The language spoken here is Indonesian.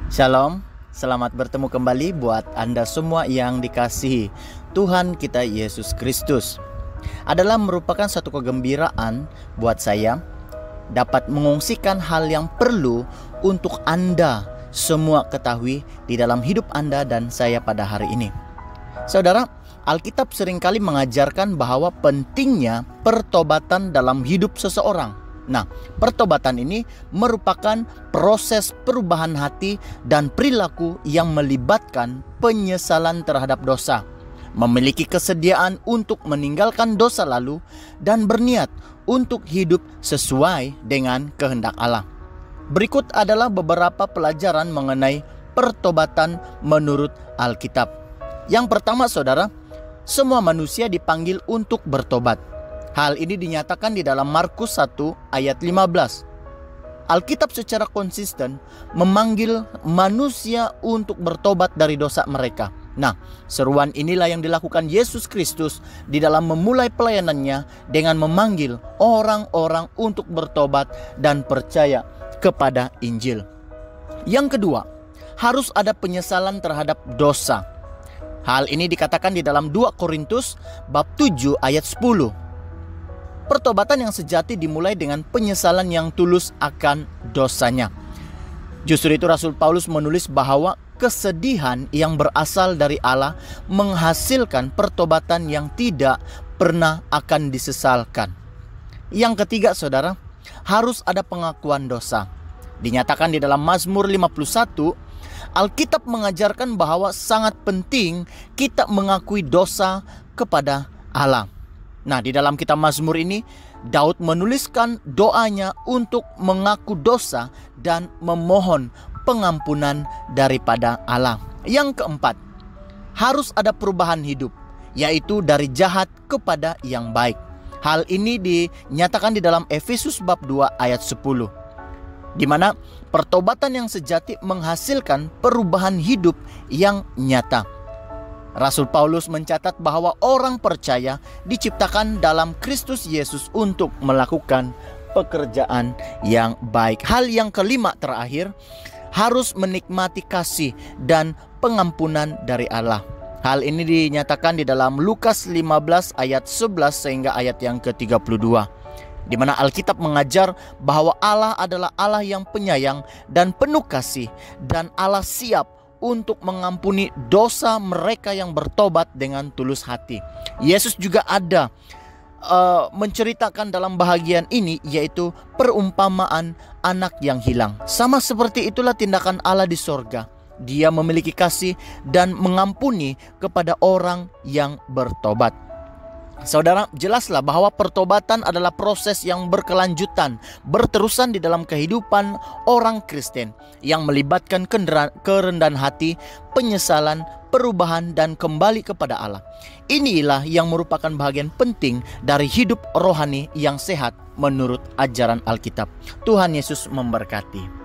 Shalom, selamat bertemu kembali buat Anda semua yang dikasihi Tuhan kita Yesus Kristus. Adalah merupakan satu kegembiraan buat saya dapat mengungsikan hal yang perlu untuk Anda semua ketahui di dalam hidup Anda dan saya pada hari ini. Saudara, Alkitab seringkali mengajarkan bahwa pentingnya pertobatan dalam hidup seseorang. Nah, pertobatan ini merupakan proses perubahan hati dan perilaku yang melibatkan penyesalan terhadap dosa, memiliki kesediaan untuk meninggalkan dosa lalu, dan berniat untuk hidup sesuai dengan kehendak Allah. Berikut adalah beberapa pelajaran mengenai pertobatan menurut Alkitab. Yang pertama, saudara, semua manusia dipanggil untuk bertobat. Hal ini dinyatakan di dalam Markus 1 ayat 15. Alkitab secara konsisten memanggil manusia untuk bertobat dari dosa mereka. Nah, seruan inilah yang dilakukan Yesus Kristus di dalam memulai pelayanannya dengan memanggil orang-orang untuk bertobat dan percaya kepada Injil. Yang kedua, harus ada penyesalan terhadap dosa. Hal ini dikatakan di dalam 2 Korintus bab 7 ayat 10. Pertobatan yang sejati dimulai dengan penyesalan yang tulus akan dosanya. Justru itu Rasul Paulus menulis bahwa kesedihan yang berasal dari Allah menghasilkan pertobatan yang tidak pernah akan disesalkan. Yang ketiga, saudara, harus ada pengakuan dosa. Dinyatakan di dalam Mazmur 51, Alkitab mengajarkan bahwa sangat penting kita mengakui dosa kepada Allah. Nah, di dalam kitab Mazmur ini, Daud menuliskan doanya untuk mengaku dosa dan memohon pengampunan daripada Allah. Yang keempat, harus ada perubahan hidup, yaitu dari jahat kepada yang baik. Hal ini dinyatakan di dalam Efesus bab 2 ayat 10. Di mana pertobatan yang sejati menghasilkan perubahan hidup yang nyata. Rasul Paulus mencatat bahwa orang percaya diciptakan dalam Kristus Yesus untuk melakukan pekerjaan yang baik. Hal yang kelima terakhir, harus menikmati kasih dan pengampunan dari Allah. Hal ini dinyatakan di dalam Lukas 15 ayat 11 sehingga ayat yang ke-32. Di mana Alkitab mengajar bahwa Allah adalah Allah yang penyayang dan penuh kasih, dan Allah siap untuk mengampuni dosa mereka yang bertobat dengan tulus hati. Yesus juga ada menceritakan dalam bahagian ini, yaitu perumpamaan anak yang hilang. Sama seperti itulah tindakan Allah di sorga. Dia memiliki kasih dan mengampuni kepada orang yang bertobat. Saudara, jelaslah bahwa pertobatan adalah proses yang berkelanjutan, berterusan di dalam kehidupan orang Kristen yang melibatkan kerendahan hati, penyesalan, perubahan, dan kembali kepada Allah. Inilah yang merupakan bagian penting dari hidup rohani yang sehat menurut ajaran Alkitab. Tuhan Yesus memberkati.